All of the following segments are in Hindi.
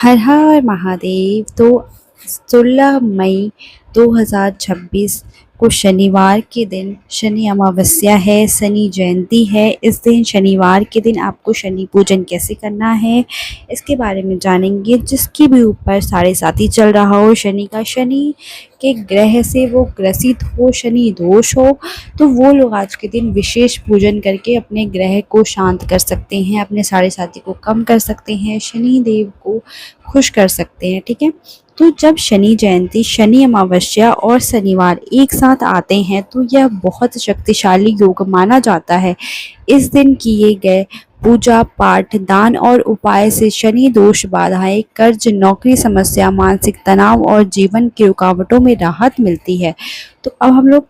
हर हर महादेव। तो 16 मई 2026 को शनिवार के दिन शनि अमावस्या है, शनि जयंती है। इस दिन शनिवार के दिन आपको शनि पूजन कैसे करना है इसके बारे में जानेंगे। जिसकी भी ऊपर साढ़े साथी चल रहा हो शनि का, शनि के ग्रह से वो ग्रसित हो, शनि दोष हो, तो वो लोग आज के दिन विशेष पूजन करके अपने ग्रह को शांत कर सकते हैं, अपने साढ़े साथी को कम कर सकते हैं, शनि देव को खुश कर सकते हैं। ठीक है, तो जब शनि जयंती, शनि अमावस्या और शनिवार एक साथ आते हैं तो यह बहुत शक्तिशाली योग माना जाता है। इस दिन किए गए पूजा पाठ, दान और उपाय से शनि दोष, बाधाएं, कर्ज, नौकरी समस्या, मानसिक तनाव और जीवन की रुकावटों में राहत मिलती है। तो अब हम लोग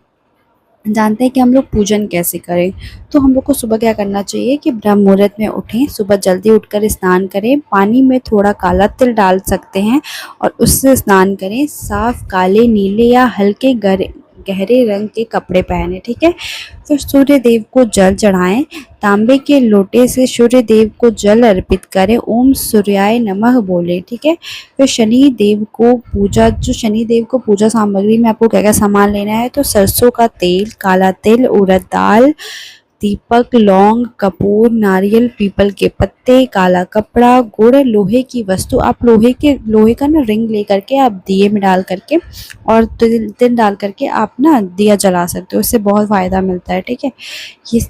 जानते हैं कि हम लोग पूजन कैसे करें। तो हम लोग को सुबह क्या करना चाहिए कि ब्रह्म मुहूर्त में उठें, सुबह जल्दी उठकर स्नान करें, पानी में थोड़ा काला तिल डाल सकते हैं और उससे स्नान करें। साफ काले, नीले या हल्के गहरे रंग के कपड़े पहने। ठीक है, फिर सूर्य देव को जल चढ़ाएं। तांबे के लोटे से सूर्य देव को जल अर्पित करें, ओम सूर्याय नमः बोले। ठीक है, फिर शनि देव को पूजा सामग्री में आपको क्या क्या सामान लेना है, तो सरसों का तेल, काला तिल, उड़द दाल, दीपक, लौंग, कपूर, नारियल, पीपल के पत्ते, काला कपड़ा, गुड़, लोहे की वस्तु। आप लोहे का ना रिंग लेकर के आप दिए में डाल करके और तिल डाल करके आप ना दिया जला सकते हो, इससे बहुत फायदा मिलता है। ठीक है, ये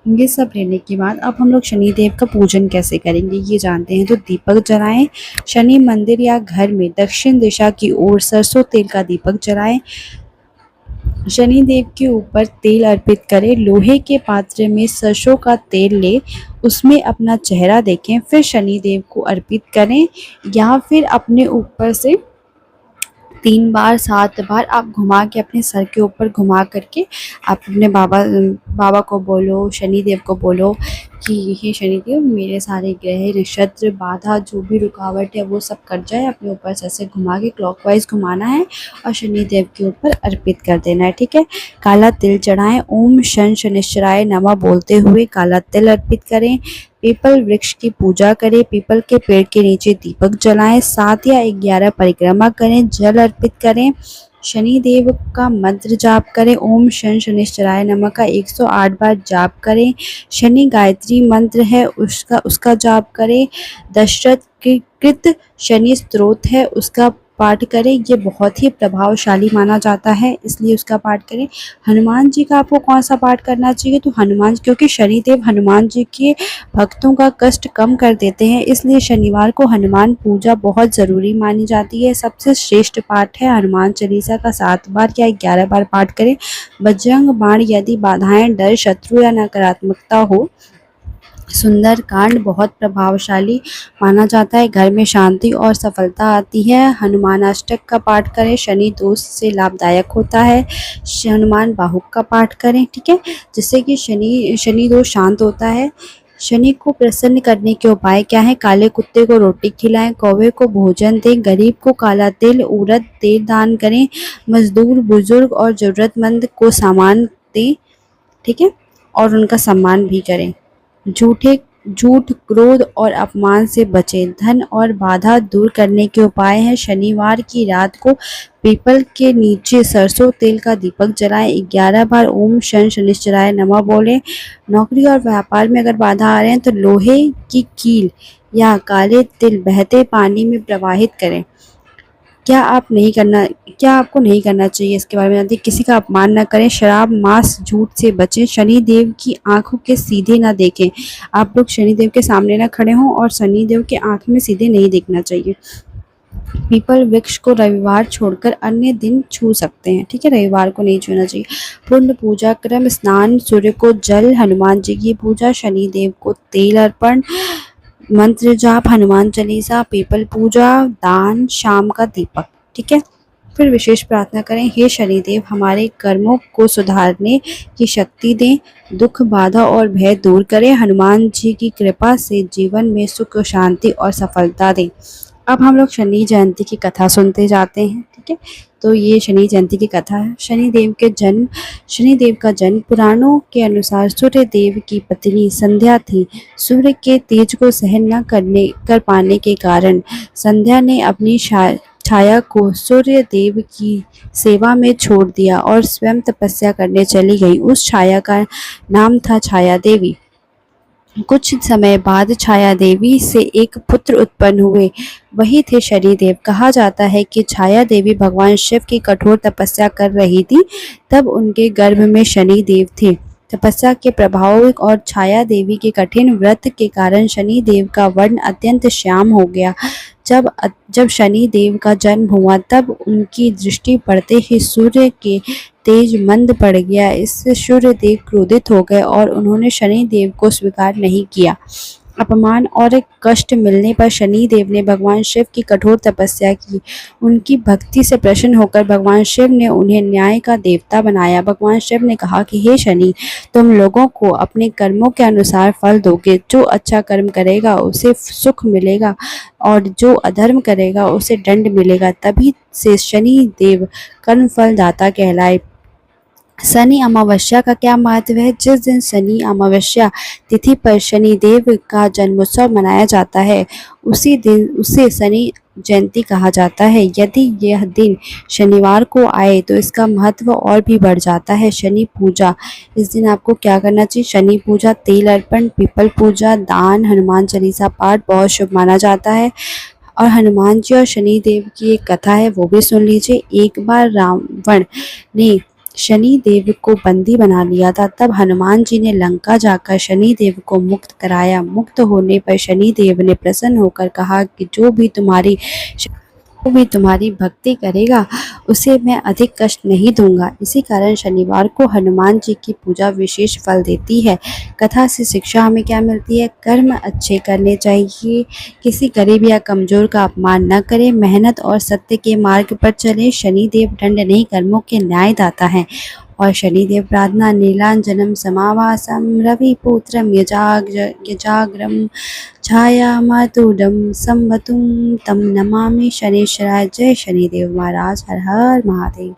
ये सब लेने के बाद अब हम लोग शनि देव का पूजन कैसे करेंगे ये जानते हैं। तो दीपक जलाएं। शनि मंदिर या घर में दक्षिण दिशा की ओर सरसों तेल का दीपक जलाएं। शनि देव के ऊपर तेल अर्पित करें। लोहे के पात्र में सरसों का तेल ले, उसमें अपना चेहरा देखें, फिर शनि देव को अर्पित करें। या फिर अपने ऊपर से 3 बार 7 बार आप घुमा के अपने सर के ऊपर घुमा करके आप अपने बाबा को बोलो, शनिदेव को बोलो कि हे शनिदेव, मेरे सारे ग्रह नक्षत्र बाधा जो भी रुकावट है वो सब कट जाए। अपने ऊपर सर से घुमा के क्लॉकवाइज घुमाना है और शनिदेव के ऊपर अर्पित कर देना है। ठीक है, काला तिल चढ़ाएं। ओम शन शनिश्चराय नमः बोलते हुए काला तिल अर्पित करें। पीपल वृक्ष की पूजा करें। पीपल के पेड़ के नीचे दीपक जलाएं। 7 या 11 परिक्रमा करें, जल अर्पित करें। शनि देव का मंत्र जाप करें। ओम शन शनिश्चराय नमः का 108 बार जाप करें। शनि गायत्री मंत्र है उसका जाप करें। दशरथ कृत शनि स्तोत्र है उसका पाठ करें, ये बहुत ही प्रभावशाली माना जाता है इसलिए उसका पाठ करें। हनुमान जी का आपको कौन सा पाठ करना चाहिए, तो हनुमान, क्योंकि शनिदेव हनुमान जी के भक्तों का कष्ट कम कर देते हैं, इसलिए शनिवार को हनुमान पूजा बहुत ज़रूरी मानी जाती है। सबसे श्रेष्ठ पाठ है हनुमान चालीसा का 7 बार या 11 बार पाठ करें। बजरंग बाण, यदि बाधाएं, डर, शत्रु या नकारात्मकता हो, सुंदर कांड बहुत प्रभावशाली माना जाता है। घर में शांति और सफलता आती है। हनुमानाष्टक का पाठ करें, शनि दोष से लाभदायक होता है। हनुमान बाहुक का पाठ करें। ठीक है, जिससे कि शनि दोष शांत होता है। शनि को प्रसन्न करने के उपाय क्या है, काले कुत्ते को रोटी खिलाएं, कौवे को भोजन दें, गरीब को काला तिल, उड़द तेल दान करें, मजदूर, बुजुर्ग और जरूरतमंद को सामान दें। ठीक है, और उनका सम्मान भी करें। झूठ, क्रोध और अपमान से बचें। धन और बाधा दूर करने के उपाय हैं, शनिवार की रात को पीपल के नीचे सरसों तेल का दीपक जलाएं। 11 बार ओम शन शनिश्चराय नमः बोलें। नौकरी और व्यापार में अगर बाधा आ रहे हैं तो लोहे की कील या काले तिल बहते पानी में प्रवाहित करें। क्या आपको नहीं करना चाहिए इसके बारे में जानते हैं। किसी का अपमान न करें। शराब, मांस, झूठ से बचें। शनि देव की आंखों के सीधे ना देखें। आप लोग शनि देव के सामने ना खड़े हों और शनि देव के आंख में सीधे नहीं देखना चाहिए। पीपल वृक्ष को रविवार छोड़कर अन्य दिन छू सकते हैं। ठीक है, रविवार को नहीं छूना चाहिए। पूर्ण पूजा क्रम, स्नान, सूर्य को जल, हनुमान जी की पूजा, शनि देव को तेल अर्पण, मंत्र जाप, हनुमान चालीसा, पीपल पूजा, दान, शाम का दीपक। ठीक है, फिर विशेष प्रार्थना करें, हे शनिदेव, हमारे कर्मों को सुधारने की शक्ति दें, दुख, बाधा और भय दूर करें, हनुमान जी की कृपा से जीवन में सुख, शांति और सफलता दें। अब हम लोग शनि जयंती की कथा सुनते जाते हैं। ठीक है, तो ये शनि जयंती की कथा है। शनिदेव का जन्म पुराणों के अनुसार सूर्य देव की पत्नी संध्या थी। सूर्य के तेज को सहन न कर पाने के कारण संध्या ने अपनी छाया को सूर्य देव की सेवा में छोड़ दिया और स्वयं तपस्या करने चली गई। उस छाया का नाम था छाया देवी। कुछ समय बाद छाया देवी से एक पुत्र उत्पन्न हुए, वही थे शनिदेव। कहा जाता है कि छाया देवी भगवान शिव की कठोर तपस्या कर रही थी, तब उनके गर्भ में शनिदेव थे। तपस्या के प्रभाव और छाया देवी के कठिन व्रत के कारण शनिदेव का वर्ण अत्यंत श्याम हो गया। जब शनि देव का जन्म हुआ तब उनकी दृष्टि पड़ते ही सूर्य के तेज मंद पड़ गया। इससे सूर्य देव क्रोधित हो गए और उन्होंने शनि देव को स्वीकार नहीं किया। अपमान और कष्ट मिलने पर शनि देव ने भगवान शिव की कठोर तपस्या की। उनकी भक्ति से प्रसन्न होकर भगवान शिव ने उन्हें न्याय का देवता बनाया। भगवान शिव ने कहा कि हे शनि, तुम लोगों को अपने कर्मों के अनुसार फल दोगे। जो अच्छा कर्म करेगा उसे सुख मिलेगा और जो अधर्म करेगा उसे दंड मिलेगा। तभी से शनि देव कर्म फल दाता कहलाए। शनि अमावस्या का क्या महत्व है? जिस दिन शनि अमावस्या तिथि पर शनि देव का जन्मोत्सव मनाया जाता है, उसी दिन उसे शनि जयंती कहा जाता है। यदि यह दिन शनिवार को आए तो इसका महत्व और भी बढ़ जाता है। शनि पूजा, इस दिन आपको क्या करना चाहिए? शनि पूजा, तेल अर्पण, पीपल पूजा, दान, हनुमान चालीसा पाठ बहुत शुभ माना जाता है। और हनुमान जी और शनि देव की एक कथा है, वो भी सुन लीजिए। एक बार रावण ने शनि देव को बंदी बना लिया था। तब हनुमान जी ने लंका जाकर शनि देव को मुक्त कराया। मुक्त होने पर शनि देव ने प्रसन्न होकर कहा कि जो भी तुम्हारी भक्ति करेगा उसे मैं अधिक कष्ट नहीं दूंगा। इसी कारण शनिवार को हनुमान जी की पूजा विशेष फल देती है। कथा से शिक्षा हमें क्या मिलती है? कर्म अच्छे करने चाहिए, किसी गरीब या कमजोर का अपमान न करें, मेहनत और सत्य के मार्ग पर चलें। शनिदेव दंड नहीं, कर्मों के न्यायदाता हैं। और शनिदेव प्रार्थना, नीलांजनम समाभासम रविपुत्रम यजाग्रम छायामातुडं संवतुं तं नमामि शनैश्चराय। जय शनिदेव महाराज। हर हर महादेव।